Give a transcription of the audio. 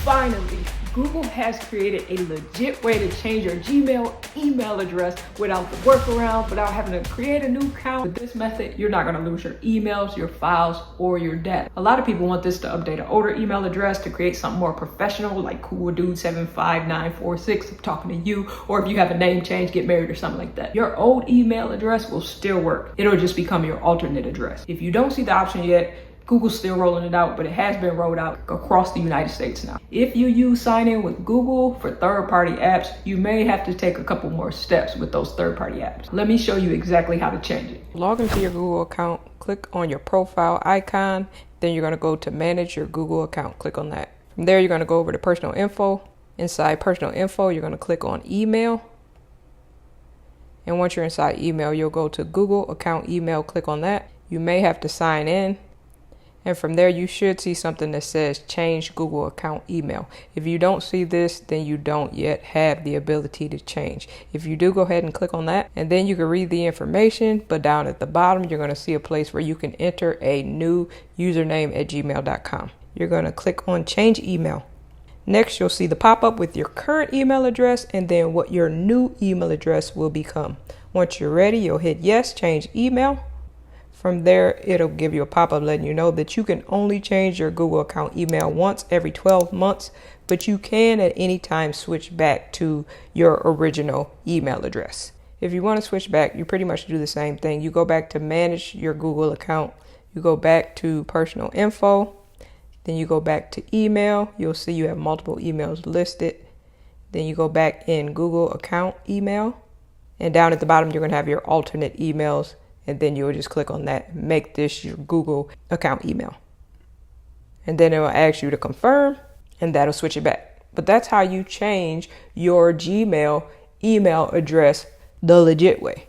Finally, Google has created a legit way to change your Gmail email address without the workaround, without having to create a new account. With this method, you're not gonna lose your emails, your files, or your data. A lot of people want this to update an older email address to create something more professional, like cooldude75946, I'm talking to you, or if you have a name change, get married or something like that. Your old email address will still work. It'll just become your alternate address. If you don't see the option yet, Google's still rolling it out, but it has been rolled out across the United States now. If you use sign in with Google for third-party apps, you may have to take a couple more steps with those third-party apps. Let me show you exactly how to change it. Log into your Google account, click on your profile icon, then you're gonna go to manage your Google account. Click on that. From there, you're gonna go over to personal info. Inside personal info, you're gonna click on email. And once you're inside email, you'll go to Google account email, click on that. You may have to sign in. And from there, you should see something that says change Google account email. If you don't see this, then you don't yet have the ability to change. If you do, go ahead and click on that. And then you can read the information, but down at the bottom, you're gonna see a place where you can enter a new username at gmail.com. You're gonna click on change email. Next, you'll see the pop-up with your current email address and then what your new email address will become. Once you're ready, you'll hit yes, change email. From there, it'll give you a pop-up letting you know that you can only change your Google account email once every 12 months, but you can at any time switch back to your original email address. If you want to switch back, you pretty much do the same thing. You go back to manage your Google account. You go back to personal info. Then you go back to email. You'll see you have multiple emails listed. Then you go back in Google account email. And down at the bottom, you're going to have your alternate emails. And then you'll just click on that, make this your Google account email. And then it will ask you to confirm, and that'll switch it back. But that's how you change your Gmail email address the legit way.